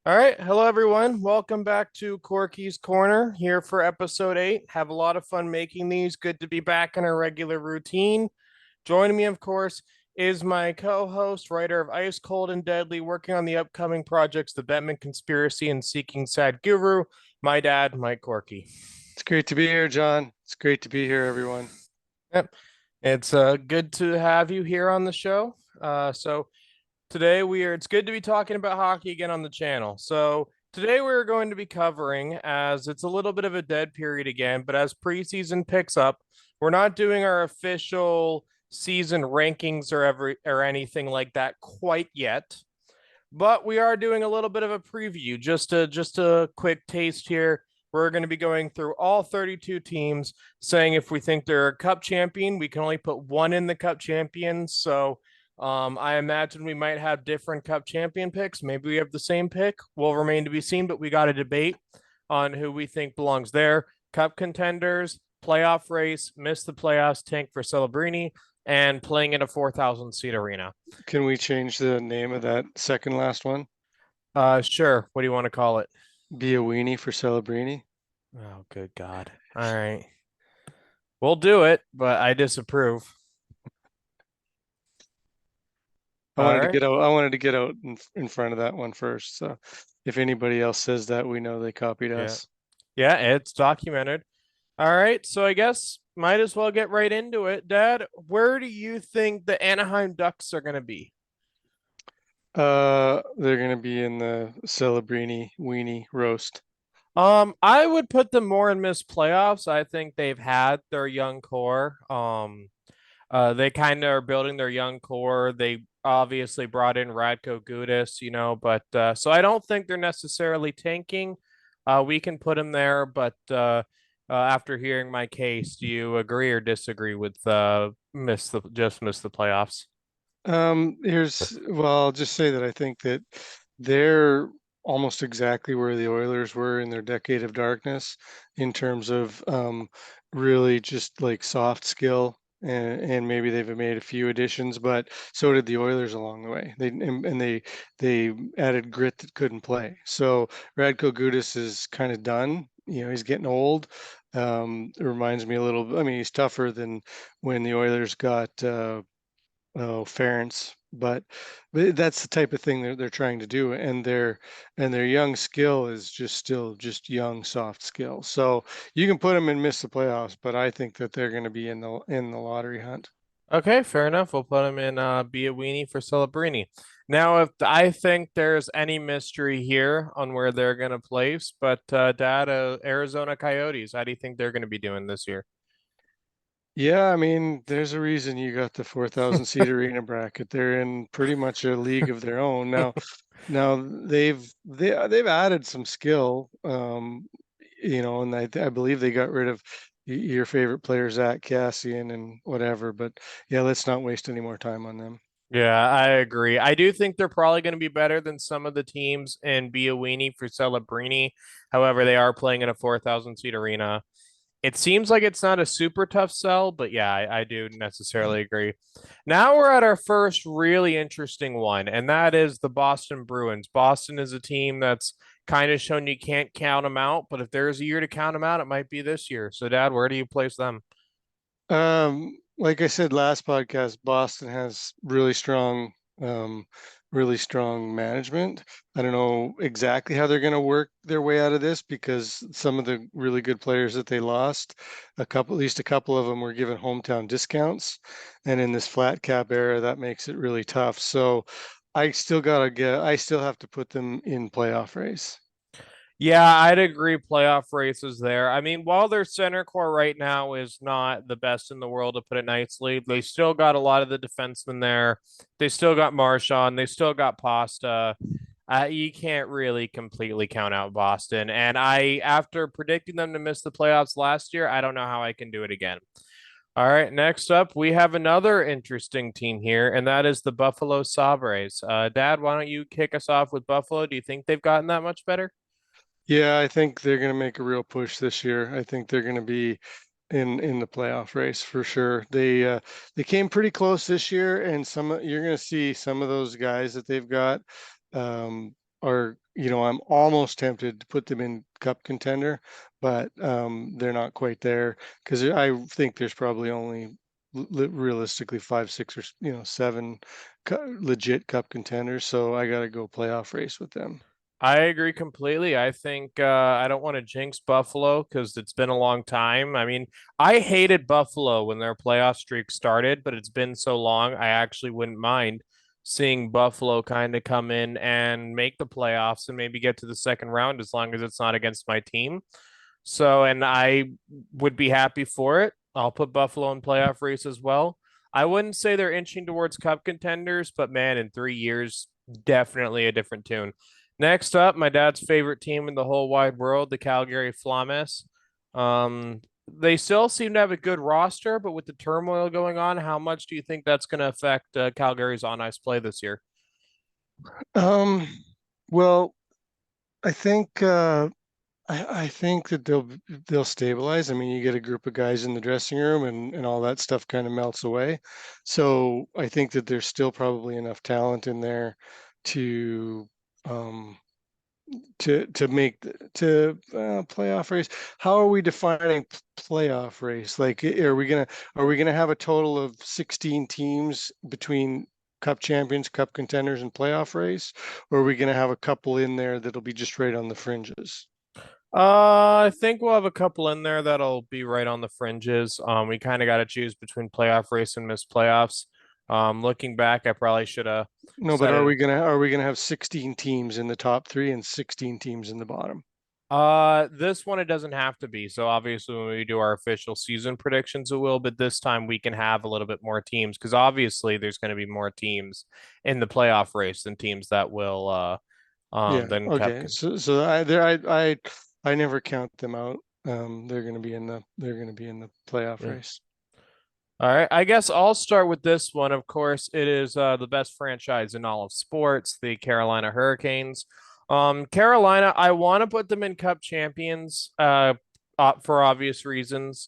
All right. Hello, everyone. Welcome back to Korkie's Corner here for episode 8. Have a lot of fun making these. Good to be back in our regular routine. Joining me, of course, is my co host, writer of Ice Cold and Deadly, working on the upcoming projects The Batman Conspiracy and Seeking Sad Guru, my dad, Mike Korkie. It's great to be here, John. It's great to be here, everyone. Yep. It's good to have you here on the show. So today it's good to be talking about hockey again on the channel. So today we're going to be covering, as it's a little bit of a dead period again, but as preseason picks up, we're not doing our official season rankings or anything like that quite yet. But we are doing a little bit of a preview, just a quick taste here. We're going to be going through all 32 teams, saying if we think they're a cup champion, we can only put one in the cup champions. So I imagine we might have different cup champion picks. Maybe we have the same pick. Will remain to be seen, but we got a debate on who we think belongs there. Cup contenders, playoff race, miss the playoffs, tank for Celebrini, and playing in a 4,000 seat arena. Can we change the name of that second last one? Sure. What do you want to call it? Be a weenie for Celebrini. Oh, good God. All right. We'll do it, but I disapprove. I All wanted to right. get out. I wanted to get out in front of that one first. So if anybody else says that, we know they copied Yeah. us. Yeah, it's documented. All right. So I guess might as well get right into it. Dad, where do you think the Anaheim Ducks are going to be? They're gonna be in the Celebrini weenie roast. I would put them more in missed playoffs. I think they've had their young core. They kind of are building their young core. They obviously brought in Radko Gudas, but so I don't think they're necessarily tanking. We can put them there, but after hearing my case, do you agree or disagree with miss the playoffs? I'll just say that I think that they're almost exactly where the Oilers were in their decade of darkness in terms of really just like soft skill. And maybe they've made a few additions, but so did the Oilers along the way. They added grit that couldn't play. So Radko Gudas is kind of done. He's getting old. It reminds me a little. I mean, he's tougher than when the Oilers got Ference, but that's the type of thing they're trying to do, and their young skill is just young soft skill. So you can put them and miss the playoffs, but I think that they're going to be in the lottery hunt. Okay, fair enough. We'll put him in be a weenie for Celebrini. Now, if I think there's any mystery here on where they're going to place, but Dad, Arizona Coyotes, how do you think they're going to be doing this year? Yeah, I mean, there's a reason you got the 4,000 seat arena bracket. They're in pretty much a league of their own now. Now they've added some skill, and I believe they got rid of your favorite player, Zach Cassian, and whatever. But yeah, let's not waste any more time on them. Yeah, I agree. I do think they're probably going to be better than some of the teams in Be a Weenie for Celebrini. However, they are playing in a 4,000 seat arena. It seems like it's not a super tough sell, but yeah, I do necessarily agree. Now we're at our first really interesting one, and that is the Boston Bruins. Boston is a team that's kind of shown you can't count them out, but if there's a year to count them out, it might be this year. So, Dad, where do you place them? Like I said last podcast, Boston has um, really strong management. I don't know exactly how they're going to work their way out of this because some of the really good players that they lost, at least a couple of them were given hometown discounts, and in this flat cap era, that makes it really tough. So I still have to put them in playoff race. Yeah, I'd agree. Playoff races there. I mean, while their center core right now is not the best in the world, to put it nicely, they still got a lot of the defensemen there. They still got Marchand. They still got Pasta. You can't really completely count out Boston. And after predicting them to miss the playoffs last year, I don't know how I can do it again. All right, next up, we have another interesting team here, and that is the Buffalo Sabres. Dad, why don't you kick us off with Buffalo? Do you think they've gotten that much better? Yeah, I think they're going to make a real push this year. I think they're going to be in the playoff race for sure. They came pretty close this year, and you're going to see some of those guys that they've got. are, I'm almost tempted to put them in cup contender, but they're not quite there because I think there's probably only realistically five, six, or seven legit cup contenders. So I got to go playoff race with them. I agree completely. I think I don't want to jinx Buffalo because it's been a long time. I mean, I hated Buffalo when their playoff streak started, but it's been so long, I actually wouldn't mind seeing Buffalo kind of come in and make the playoffs and maybe get to the second round as long as it's not against my team. So, and I would be happy for it. I'll put Buffalo in playoff race as well. I wouldn't say they're inching towards cup contenders, but man, in 3 years, definitely a different tune. Next up, my dad's favorite team in the whole wide world, the Calgary Flames. They still seem to have a good roster, but with the turmoil going on, how much do you think that's going to affect Calgary's on ice play this year? Um, well, I think I think that they'll stabilize. I mean, you get a group of guys in the dressing room and all that stuff kind of melts away. So I think that there's still probably enough talent in there to um to make to playoff race. How are we defining playoff race? Like, are we gonna have a total of 16 teams between cup champions, cup contenders, and playoff race, or are we gonna have a couple in there that'll be just right on the fringes? I think we'll have a couple in there that'll be right on the fringes. We kind of got to choose between playoff race and missed playoffs. Looking back, I probably should have No, but said are it. we gonna have 16 teams in the top three and 16 teams in the bottom? This one it doesn't have to be. So obviously, when we do our official season predictions, it will. But this time we can have a little bit more teams because obviously there's going to be more teams in the playoff race than teams that will Yeah. than Okay. So I never count them out. They're gonna be in the playoff Yeah. race. All right, I guess I'll start with this one. Of course, it is the best franchise in all of sports, the Carolina Hurricanes. Carolina, I want to put them in Cup champions, for obvious reasons.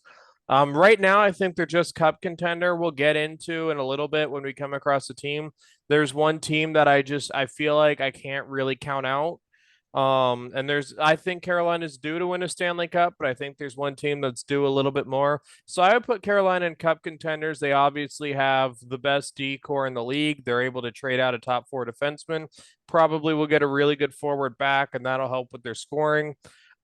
Right now, I think they're just Cup contender. We'll get into in a little bit when we come across the team. There's one team that I feel like I can't really count out. And I think Carolina's due to win a Stanley Cup, but I think there's one team that's due a little bit more. So I would put Carolina in cup contenders. They obviously have the best D core in the league. They're able to trade out a top four defenseman. Probably will get a really good forward back, and that'll help with their scoring.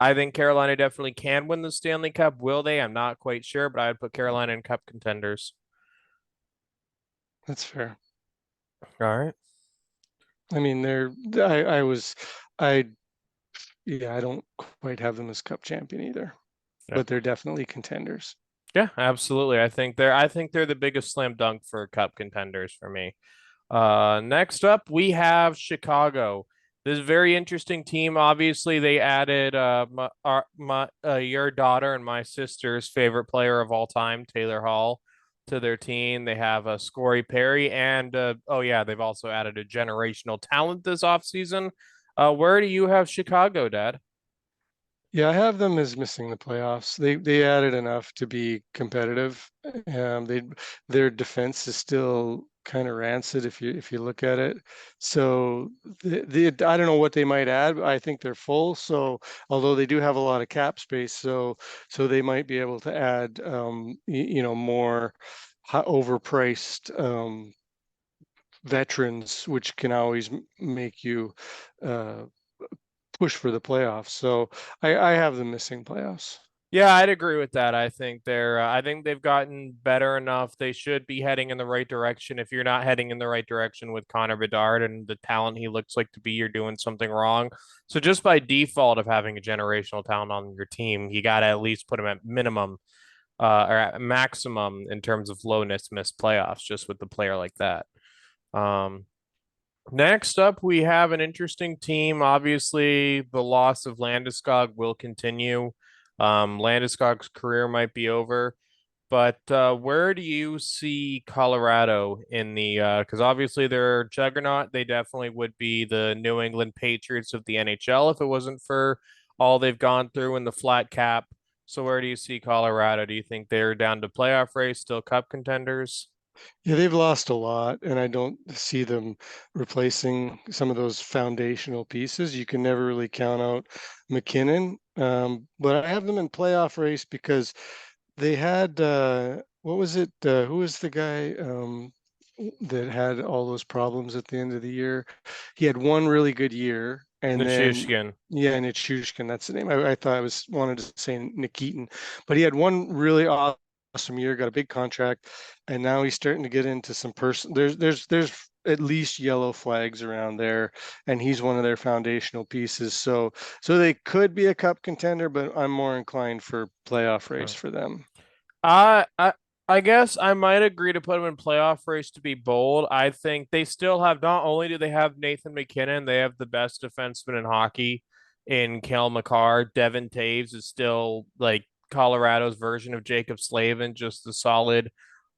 I think Carolina definitely can win the Stanley Cup. Will they? I'm not quite sure, but I would put Carolina in cup contenders. That's fair. All right. I mean, I was, I, yeah, I don't quite have them as cup champion either, Yeah. but they're definitely contenders. Yeah, absolutely. I think they're the biggest slam dunk for cup contenders for me. Next up, we have Chicago. This is a very interesting team. Obviously, they added your daughter and my sister's favorite player of all time, Taylor Hall, to their team. They have Scory Perry, and oh yeah, they've also added a generational talent this offseason. Where do you have Chicago, Dad? Yeah, I have them as missing the playoffs. They added enough to be competitive. They their defense is still kind of rancid if you look at it. So I don't know what they might add, but I think they're full. So although they do have a lot of cap space, so they might be able to add more overpriced veterans, which can always make you uh, push for the playoffs. So I have them missing playoffs. Yeah, I'd agree with that. I think they've gotten better enough. They should be heading in the right direction. If you're not heading in the right direction with Connor Bedard and the talent he looks like to be, you're doing something wrong. So just by default of having a generational talent on your team, you got to at least put him at minimum, or at maximum in terms of lowness missed playoffs, just with the player like that. Um, Next up, we have an interesting team. Obviously, the loss of Landeskog will continue. Landeskog's career might be over, but where do you see Colorado in the? Because obviously they're a juggernaut. They definitely would be the New England Patriots of the NHL if it wasn't for all they've gone through in the flat cap. So where do you see Colorado? Do you think they're down to playoff race, still cup contenders? Yeah, they've lost a lot, and I don't see them replacing some of those foundational pieces. You can never really count out McKinnon, but I have them in playoff race because they had what was it? Who was the guy that had all those problems at the end of the year? He had one really good year, and then Nichushkin. yeah, Nichushkin, that's the name. I thought I was wanted to say Nikitin, but he had one really awesome year, got a big contract, and now he's starting to get into some person. There's at least yellow flags around there, and he's one of their foundational pieces. So they could be a cup contender, but I'm more inclined for playoff race for them. I I I guess I might agree to put them in playoff race to be bold. I think they still have not only do they have Nathan McKinnon, they have the best defenseman in hockey in Cale Makar. Devin Taves is still like Colorado's version of Jacob Slavin, just a solid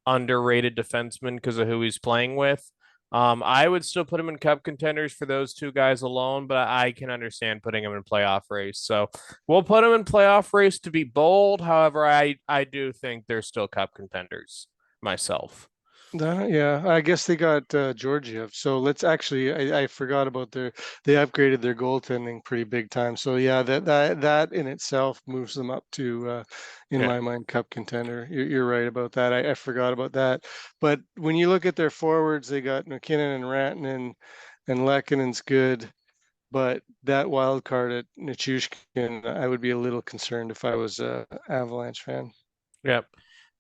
underrated defenseman because of who he's playing with. I would still put him in cup contenders for those two guys alone, but I can understand putting him in playoff race. So we'll put him in playoff race to be bold. However, I do think they're still cup contenders myself. Yeah, I guess they got Georgiev. So let's actually, I forgot about they upgraded their goaltending pretty big time. So yeah, that in itself moves them up to, in Yeah. my mind, cup contender. You're right about that. I forgot about that. But when you look at their forwards, they got McKinnon and Rantanen, and Lekkonen's good. But that wild card at Nichushkin, I would be a little concerned if I was a Avalanche fan. Yep.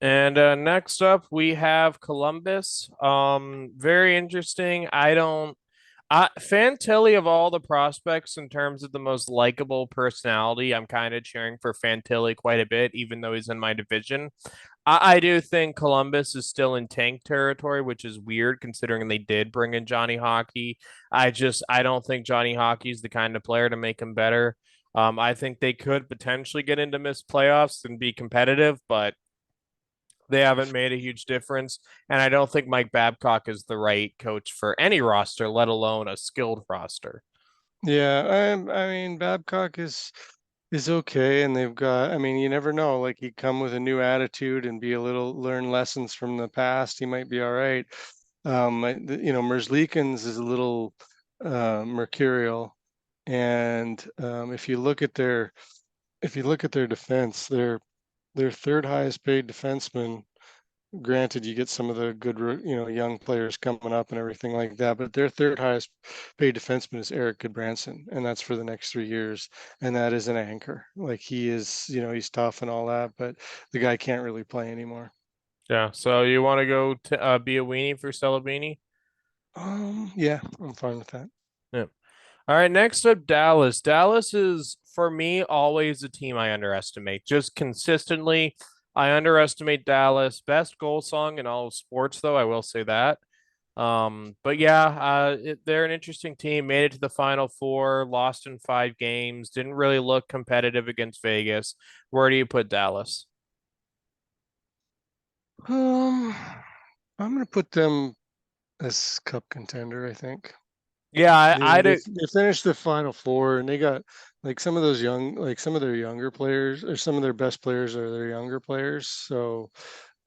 And next up we have Columbus. Very interesting. Fantilli of all the prospects in terms of the most likable personality, I'm kind of cheering for Fantilli quite a bit, even though he's in my division. I do think Columbus is still in tank territory, which is weird considering they did bring in Johnny Hockey. I don't think Johnny Hockey is the kind of player to make him better. I think they could potentially get into missed playoffs and be competitive, but they haven't made a huge difference. And I don't think Mike Babcock is the right coach for any roster, let alone a skilled roster. Yeah, I mean Babcock is okay, and they've got. I mean, you never know. Like he come with a new attitude and be a little learn lessons from the past. He might be all right. Merzlikins is a little mercurial, and if you look at their defense, their third highest paid defenseman. Granted, you get some of the good, young players coming up and everything like that, but their third highest paid defenseman is Eric Goodbranson, and that's for the next 3 years. And that is an anchor. Like he is, he's tough and all that, but the guy can't really play anymore. Yeah. So you want to go to be a weenie for Celebini? Yeah, I'm fine with that. Yeah. All right, next up, Dallas. Dallas is, for me, always a team I underestimate. Just consistently, I underestimate Dallas. Best goal song in all of sports, though, I will say that. But yeah, they're an interesting team. Made it to the Final Four, lost in 5 games, didn't really look competitive against Vegas. Where do you put Dallas? Um, I'm gonna put them as cup contender, I think. Yeah, They they finished the final four, and they got like some of those young, like some of their younger players, or some of their best players are their younger players. So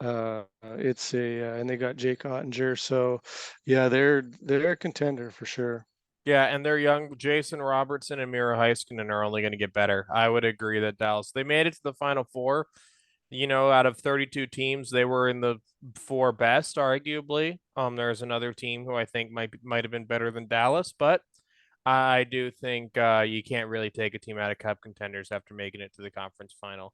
it's and they got Jake Ottinger. So yeah, they're a contender for sure. Yeah, and they're young. Jason Robertson and Mira Heiskanen are only going to get better. I would agree that Dallas, they made it to the Final Four. Out of 32 teams, they were in the 4 best, arguably. There's another team who I think might have been better than Dallas, but I do think you can't really take a team out of cup contenders after making it to the conference final.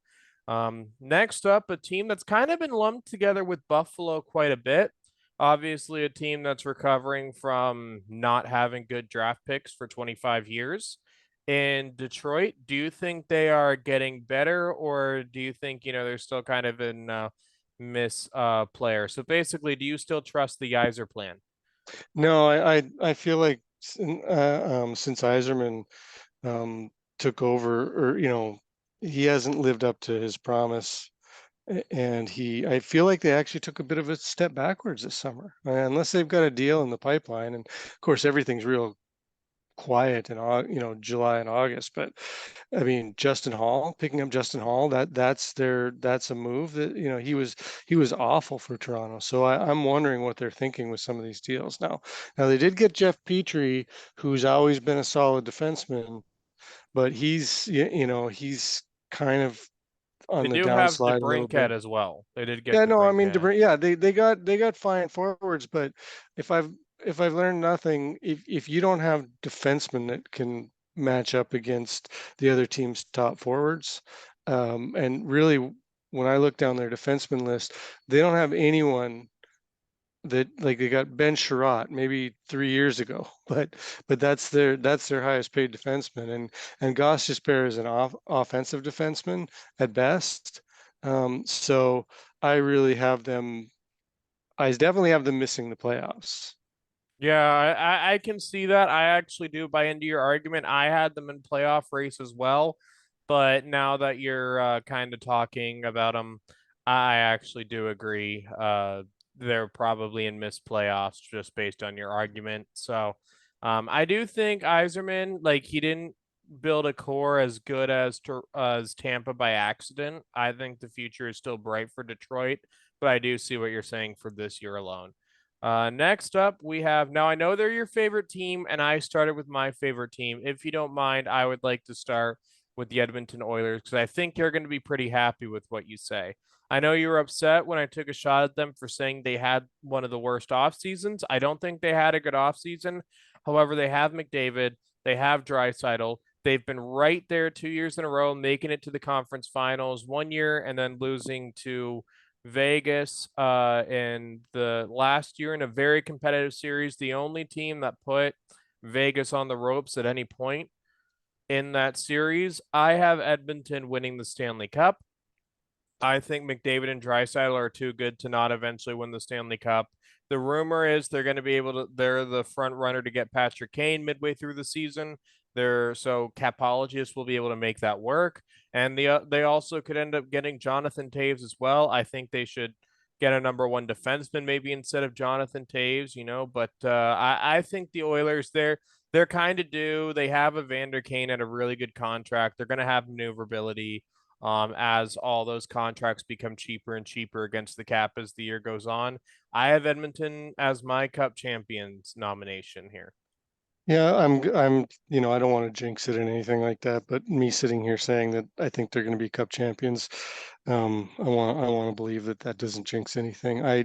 Next up, a team that's kind of been lumped together with Buffalo quite a bit. Obviously, a team that's recovering from not having good draft picks for 25 years. In Detroit, do you think they are getting better, or do you think they're still kind of in miss player? So basically, do you still trust the Geyser plan? No, I feel like since Iserman took over, or he hasn't lived up to his promise. And I feel like they actually took a bit of a step backwards this summer, unless they've got a deal in the pipeline. And of course, everything's real quiet in July and August. But I mean, picking up Justin Hall, that's a move that, he was awful for Toronto. So I'm wondering what they're thinking with some of these deals now. Now they did get Jeff Petrie, who's always been a solid defenseman, but he's kind of They on the do have downslide a little DeBrincat bit. as well. They did get Yeah, no, I mean, DeBrincat. Yeah, they got fine forwards, but if I've if I've learned nothing, if you don't have defensemen that can match up against the other team's top forwards, and really, when I look down their defenseman list, they don't have anyone that, like, they got Ben Sherratt maybe 3 years ago, but that's their highest paid defenseman, and Goss Jesper is an offensive defenseman at best. So I really have them. I definitely have them missing the playoffs. Yeah, I can see that. I actually do buy into your argument. I had them in playoff race as well, but now that you're kind of talking about them, I actually do agree. They're probably in missed playoffs just based on your argument. So, I do think Iserman, like, he didn't build a core as good as Tampa by accident. I think the future is still bright for Detroit, but I do see what you're saying for this year alone. Next up, we have now I know they're your favorite team, and I started with my favorite team. If you don't mind, I would like to start with the Edmonton Oilers because I think you're going to be pretty happy with what you say. I know you were upset when I took a shot at them for saying they had one of the worst off seasons. I don't think they had a good off season. However, they have McDavid, they have Draisaitl. They've been right there 2 years in a row, making it to the conference finals 1 year and then losing to Vegas in the last year in a very competitive series. The only team that put Vegas on the ropes at any point in that series. I have Edmonton winning the Stanley Cup. I think McDavid and Draisaitl are too good to not eventually win the Stanley Cup. The rumor is they're going to be able to. They're the front runner to get Patrick Kane midway through the season. So capologists will be able to make that work, and they also could end up getting Jonathan Taves as well. I think they should get a number one defenseman maybe instead of Jonathan Taves. But I think the Oilers they're kind of due. They have a Vander Kane at a really good contract. They're going to have maneuverability as all those contracts become cheaper and cheaper against the cap as the year goes on. I have Edmonton as my Cup champions nomination here. Yeah, I don't want to jinx it or anything like that, but me sitting here saying that I think they're going to be Cup champions, I want to believe that that doesn't jinx anything. I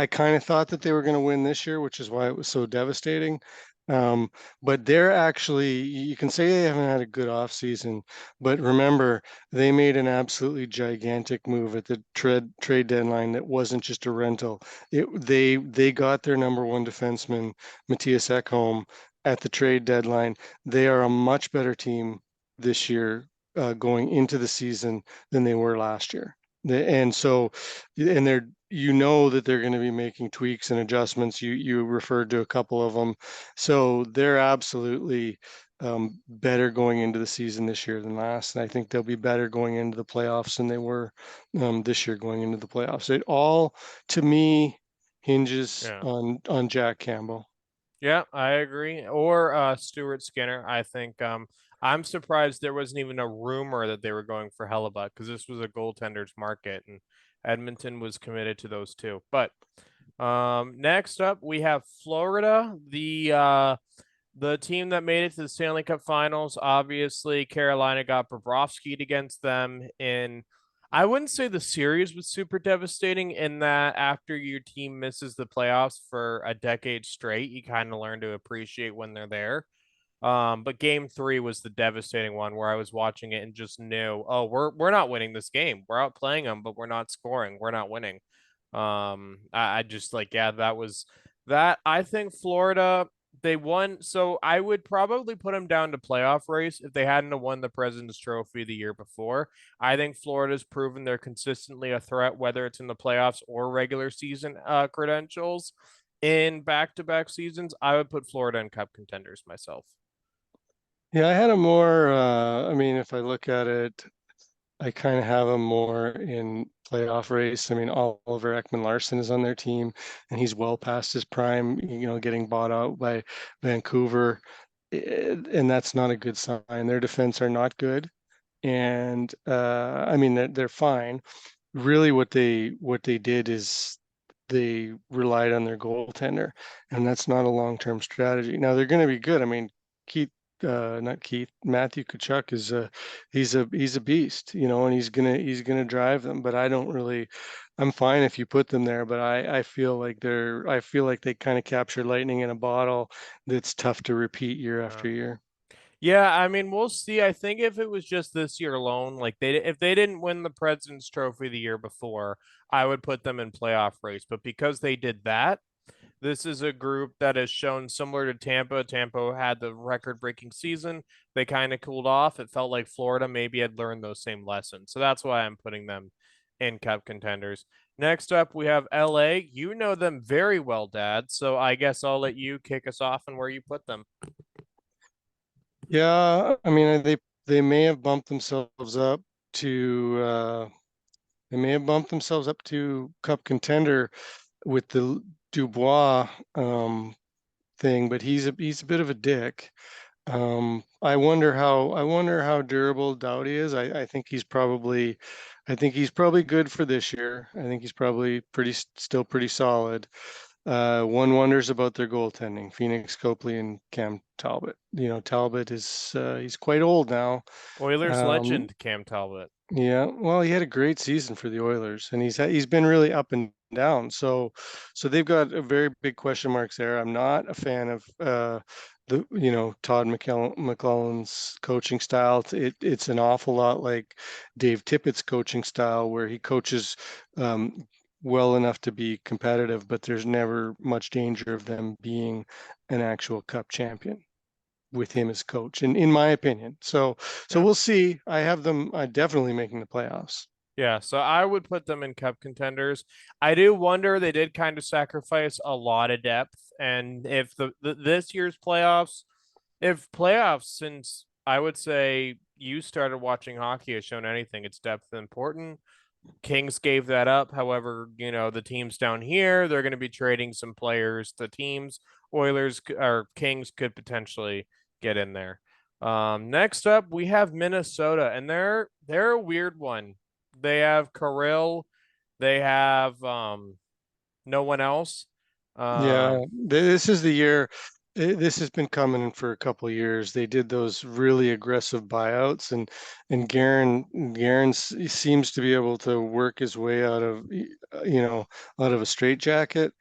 kind of thought that they were going to win this year, which is why it was so devastating. Um, but they're actually, you can say they haven't had a good off season, but remember, they made an absolutely gigantic move at the trade deadline that wasn't just a rental. They got their number one defenseman, Matthias Ekholm, at the trade deadline. They are a much better team this year, going into the season, than they were last year. And so, and they're, that they're going to be making tweaks and adjustments. You referred to a couple of them. So they're absolutely, better going into the season this year than last. And I think they'll be better going into the playoffs than they were, this year going into the playoffs. It all, to me, hinges Yeah. on Jack Campbell. Yeah, I agree. Or Stuart Skinner. I think I'm surprised there wasn't even a rumor that they were going for Hellebuck because this was a goaltender's market and Edmonton was committed to those two. But next up we have Florida, the team that made it to the Stanley Cup Finals. Obviously, Carolina got Bobrovsky against them in. I wouldn't say the series was super devastating in that after your team misses the playoffs for a decade straight, you kind of learn to appreciate when they're there. But game three was the devastating one where I was watching it and just knew, oh, we're not winning this game. We're outplaying them, but we're not scoring. We're not winning. I just like, yeah, that was that. I think Florida they won, so I would probably put them down to playoff race if they hadn't have won the President's Trophy the year before. I think Florida's proven they're consistently a threat, whether it's in the playoffs or regular season credentials. In back-to-back seasons, I would put Florida in Cup contenders myself. Yeah, I had a more, I mean, if I look at it, I kind of have them more in playoff race. I mean, Oliver Ekman-Larsson is on their team, and he's well past his prime, getting bought out by Vancouver. and that's not a good sign. Their defense are not good, and I mean they're fine. Really, what they did is they relied on their goaltender, and that's not a long-term strategy. Now they're going to be good. I mean, Keith, not Keith, Matthew Kachuk is he's a beast, and he's gonna drive them. But I don't really, I'm fine if you put them there, but I feel like they kind of capture lightning in a bottle that's tough to repeat year Uh, after year. yeah, I mean, we'll see. I think if it was just this year alone, like if they didn't win the President's Trophy the year before, I would put them in playoff race. But because they did that, this is a group that has shown similar to Tampa. Tampa had the record-breaking season. They kind of cooled off. It felt like Florida maybe had learned those same lessons. So that's why I'm putting them in cup contenders. Next up, we have LA. You know them very well, Dad. So I guess I'll let you kick us off and where you put them. Yeah, I mean, they may have bumped themselves up to they may have bumped themselves up to cup contender with the Dubois thing, but he's a bit of a dick. I wonder how durable Doughty is. I think he's probably good for this year. I think he's probably still pretty solid. One wonders about their goaltending, Phoenix Copley and Cam Talbot. Talbot he's quite old now. Oilers Um, legend Cam Talbot. yeah, well, he had a great season for the Oilers, and he's been really up and down. So they've got a very big question marks there. I'm not a fan of Todd McClellan's coaching style. It's an awful lot like Dave Tippett's coaching style, where he coaches um, well enough to be competitive, but there's never much danger of them being an actual Cup champion with him as coach, in my opinion. So Yeah. we'll see. I have them definitely making the playoffs. Yeah, so I would put them in cup contenders. I do wonder they did kind of sacrifice a lot of depth, and if this year's playoffs, if playoffs since I would say you started watching hockey has shown anything, it's depth important. Kings gave that up. However, the teams down here, they're going to be trading some players to teams. Oilers or Kings could potentially get in there. Next up, we have Minnesota, and they're a weird one. They have Kirill, they have no one else. Yeah, Um, this is the year. This has been coming for a couple of years. They did those really aggressive buyouts, and Guerin seems to be able to work his way out of a straitjacket.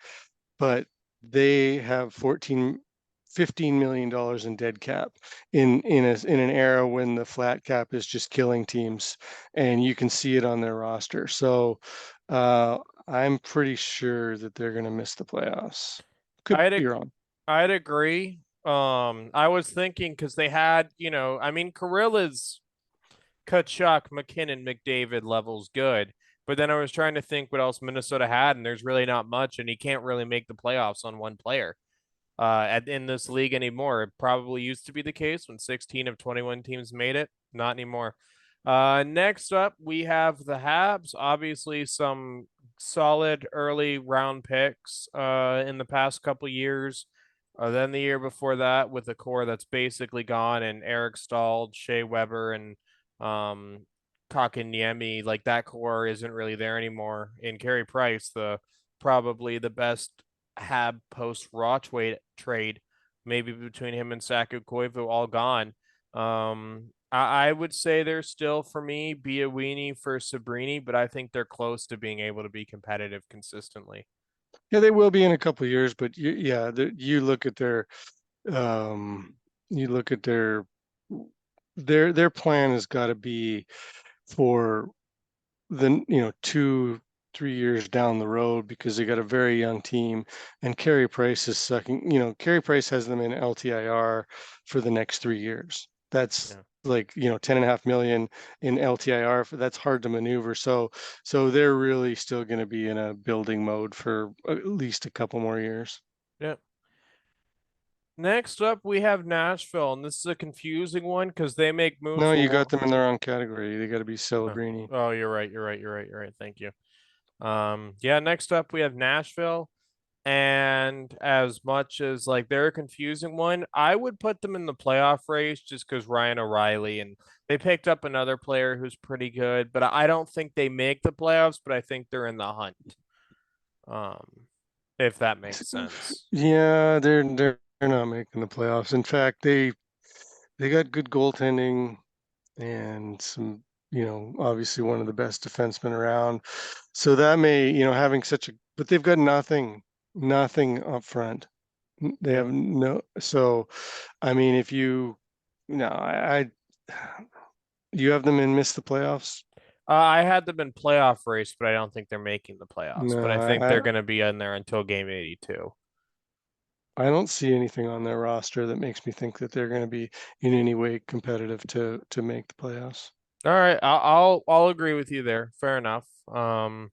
But they have 15 million dollars in dead cap in an era when the flat cap is just killing teams, and you can see it on their roster. So uh, I'm pretty sure that they're going to miss the playoffs. Could I'd be ag- wrong. I'd agree. I was thinking because they had, I mean, Kirill is Kachuk, McKinnon, McDavid levels good. But then I was trying to think what else Minnesota had, and there's really not much, and he can't really make the playoffs on one player in this league anymore. It probably used to be the case when 16 of 21 teams made it. Not anymore. Next up, we have the Habs. Obviously, some solid early round picks in the past couple years. Then the year before that, with a core that's basically gone, and Eric Stahl, Shea Weber, and um, Kakaniemi, like that core isn't really there anymore. And Carey Price, the probably the best Hab post Raw trade, maybe between him and Saku Koivu, all gone. I would say they're still for me be a weenie for Sabrini, but I think they're close to being able to be competitive consistently. Yeah, they will be in a couple of years, but yeah, you look at um, you look at their plan has got to be for the 2 3 years down the road, because they got a very young team, and Carey Price is sucking. Carey Price has them in LTIR for the next 3 years. That's Yeah. like 10.5 million in LTIR. That's hard to maneuver. So they're really still going to be in a building mode for at least a couple more years. Yeah. Next up, we have Nashville, and this is a confusing one because they make moves No, for you got them in the wrong category. They got to be Oh, Celebrini. you're right. You're right. You're right. You're right. Thank you. Yeah. Next up, we have Nashville. And as much as like they're a confusing one, I would put them in the playoff race just because Ryan O'Reilly and they picked up another player who's pretty good, but I don't think they make the playoffs, but I think they're in the hunt. Um, if that makes sense. Yeah, they're not making the playoffs. In fact, they got good goaltending and some, obviously one of the best defensemen around. So that may, having such a, but they've got nothing up front. They Yeah. have no, so I mean, if you, no, you have them in miss the playoffs? I had them in playoff race, but I don't think they're making the playoffs. But No, I think they're going to be in there until game 82. I don't see anything on their roster that makes me think that they're going to be in any way competitive to make the playoffs. All right, I'll agree with you there. Fair enough. All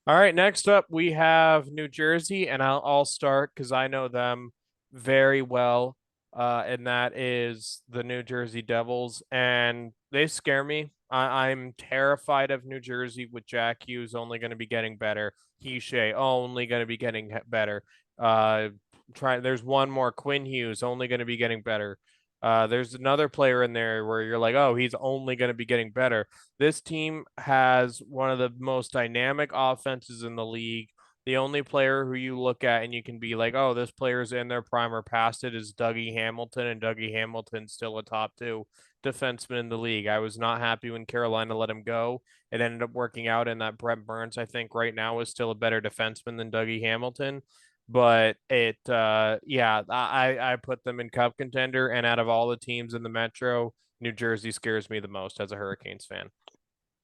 right, next up we have New Jersey, and I'll start because I know them very well. And that is the New Jersey Devils, and they scare me. I'm terrified of New Jersey with Jack Hughes only going to be getting better. Shea only going to be getting better. Uh, There's one more Quinn Hughes only going to be getting better. There's another player in there where you're like, oh, he's only going to be getting better. This team has one of the most dynamic offenses in the league. The only player who you look at and you can be like, oh, this player's in their prime or past it is Dougie Hamilton, and Dougie Hamilton's still a top two defenseman in the league. I was not happy when Carolina let him go. It ended up working out in that Brent Burns, I think, right now is still a better defenseman than Dougie Hamilton. But yeah, I put them in cup contender, and out of all the teams in the Metro, New Jersey scares me the most as a Hurricanes fan.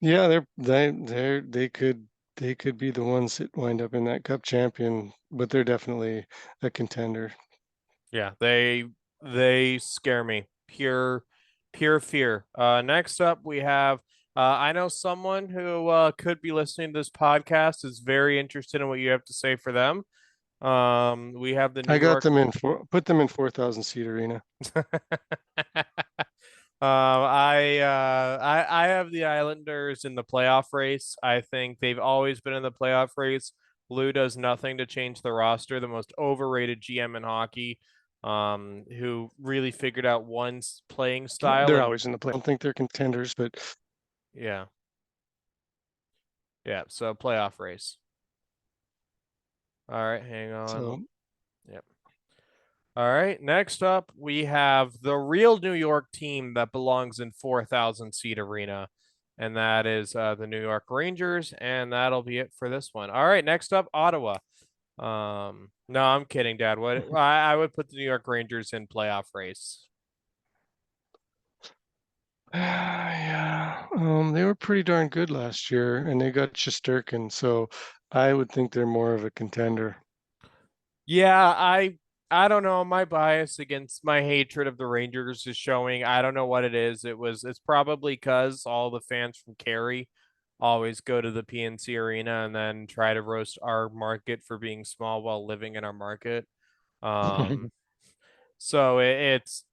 Yeah, they could be the ones that wind up in that cup champion, but they're definitely a contender. Yeah, they scare me. Pure fear. Next up we have I know someone who could be listening to this podcast is very interested in what you have to say for them. We have the New I got York them in for put them in 4,000 seat arena. I have the Islanders in the playoff race. I think they've always been in the playoff race. Lou does nothing to change the roster. The most overrated GM in hockey, who really figured out one playing style They're and always in the play. I don't think they're contenders, but yeah, yeah. So playoff race. All right, hang on. so Yep. All right. Next up, we have the real New York team that belongs in 4,000 seat arena, and that is the New York Rangers, and that'll be it for this one. All right. Next up, Ottawa. No, I'm kidding, Dad. What I would put the New York Rangers in playoff race. yeah, they were pretty darn good last year, and they got Shesterkin, so I would think they're more of a contender. Yeah, I don't know. My bias against my hatred of the Rangers is showing. I don't know what it is. It's probably because all the fans from Cary always go to the PNC Arena and then try to roast our market for being small while living in our market. Um, so it's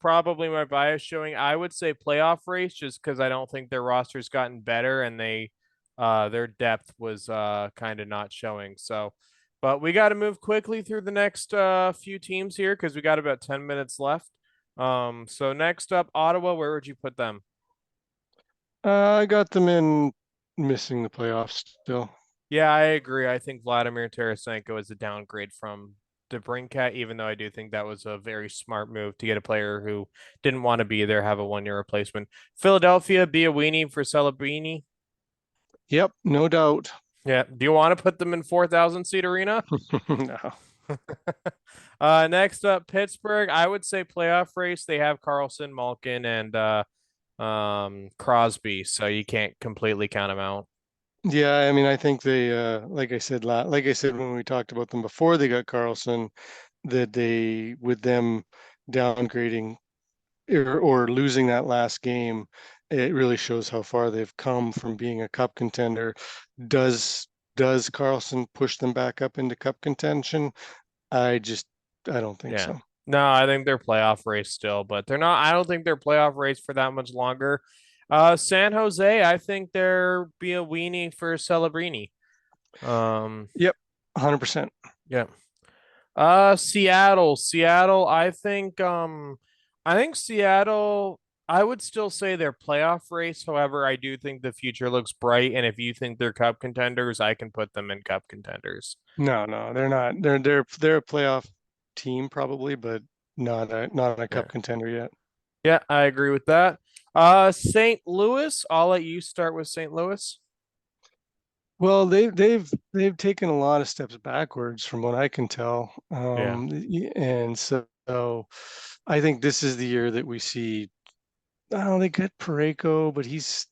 probably my bias showing. I would say playoff race just because I don't think their roster's gotten better and their depth was kind of not showing. So, but we got to move quickly through the next few teams here because we got about 10 minutes left. So next up, Ottawa. Where would you put them? I got them in missing the playoffs still. Yeah, I agree. I think Vladimir Tarasenko is a downgrade from DeBrincat, even though I do think that was a very smart move to get a player who didn't want to be there, have a 1 year replacement. Philadelphia, be a weenie for Celebrini. Yep, no doubt. Yeah. Do you want to put them in 4,000 seat arena? No. Next up, Pittsburgh. I would say playoff race. They have Carlson, Malkin, and Crosby, so you can't completely count them out. Yeah, I mean, I think they, like I said when we talked about them before they got Carlson, that they, with them downgrading or losing that last game, it really shows how far they've come from being a cup contender. Does does Carlson push them back up into cup contention? I just, I don't think Yeah. so. No, I think they're playoff race still, but they're not. I don't think they're playoff race for that much longer. San Jose, I think they're be a weenie for Celebrini. Um, Yep, 100%. Yeah. Seattle. Seattle, I think Seattle, I would still say they're playoff race. However, I do think the future looks bright, and if you think they're cup contenders, I can put them in cup contenders. No, no, they're not. They're a playoff team probably, but not a Yeah. cup contender yet. Yeah, I agree with that. St. Louis, I'll let you start with St. Louis. Well, they've taken a lot of steps backwards from what I can tell. Yeah. And so I think this is the year that we see. Oh, they got Pareko, but he's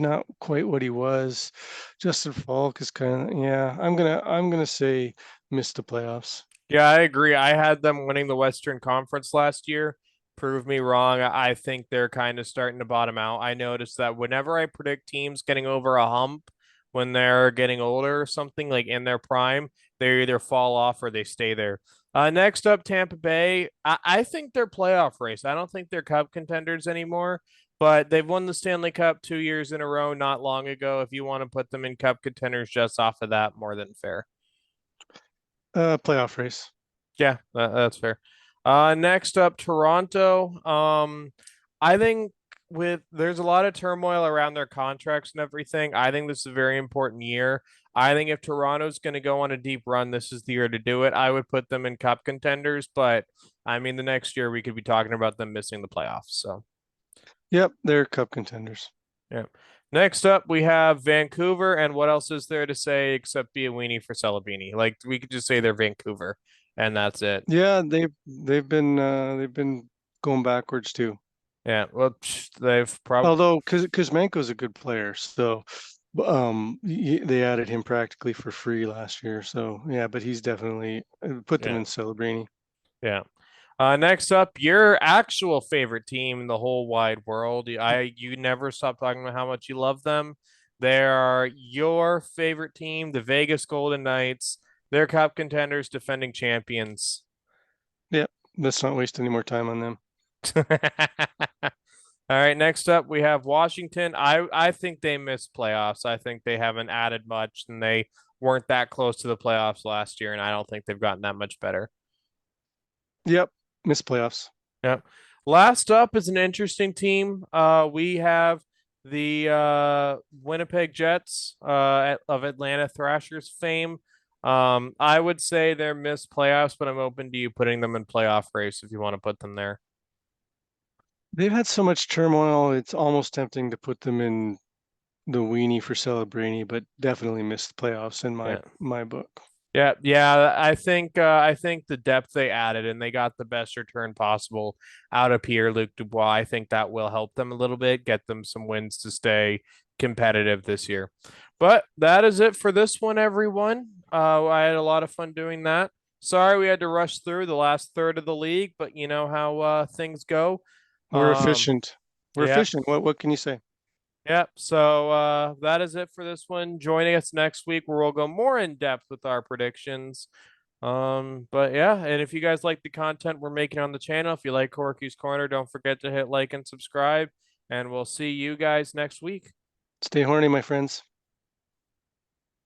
not quite what he was. Justin Falk is kind of, yeah. I'm gonna say missed the playoffs. Yeah, I agree. I had them winning the Western Conference last year. Prove me wrong. I think they're kind of starting to bottom out. I noticed that whenever I predict teams getting over a hump when they're getting older or something like in their prime, they either fall off or they stay there. Next up, Tampa Bay. I think they're playoff race. I don't think they're cup contenders anymore, but they've won the Stanley Cup 2 years in a row not long ago. If you want to put them in cup contenders just off of that, more than fair. Playoff race. Yeah, that's fair. Next up, Toronto. I think with there's a lot of turmoil around their contracts and everything. I think this is a very important year. I think if Toronto's going to go on a deep run, this is the year to do it. I would put them in cup contenders, but I mean, the next year we could be talking about them missing the playoffs. So, Yep, they're cup contenders. yeah. Next up, we have Vancouver, and what else is there to say except be a weenie for Celebrini? Like we could just say they're Vancouver, and that's it. Yeah, they've been going backwards too. Yeah, well, they've probably Although Kuzmenko's a good player, so they added him practically for free last year. So yeah, but he's definitely put them yeah, in Celebrini. yeah. Next up, your actual favorite team in the whole wide world. You never stop talking about how much you love them. They are your favorite team, the Vegas Golden Knights. They're cup contenders, defending champions. Yep, let's not waste any more time on them. All right, next up we have Washington. I think they missed playoffs. I think they haven't added much, and they weren't that close to the playoffs last year, and I don't think they've gotten that much better. Yep, missed playoffs. Yeah. Last up is an interesting team. We have the Winnipeg Jets of Atlanta Thrashers fame. I would say they're missed playoffs, but I'm open to you putting them in playoff race if you want to put them there. They've had so much turmoil, it's almost tempting to put them in the weenie for Celebrini, but definitely missed the playoffs in my Yeah. my book. Yeah, yeah. I think the depth they added and they got the best return possible out of Pierre-Luc Dubois. I think that will help them a little bit, get them some wins to stay competitive this year. But that is it for this one, everyone. I had a lot of fun doing that. Sorry we had to rush through the last third of the league, but you know how things go. We're Um, efficient. We're yeah, efficient. What can you say? Yep. So that is it for this one. Joining us next week where we'll go more in depth with our predictions. But yeah, and if you guys like the content we're making on the channel, if you like Corky's Corner, don't forget to hit like and subscribe, and we'll see you guys next week. Stay horny, my friends.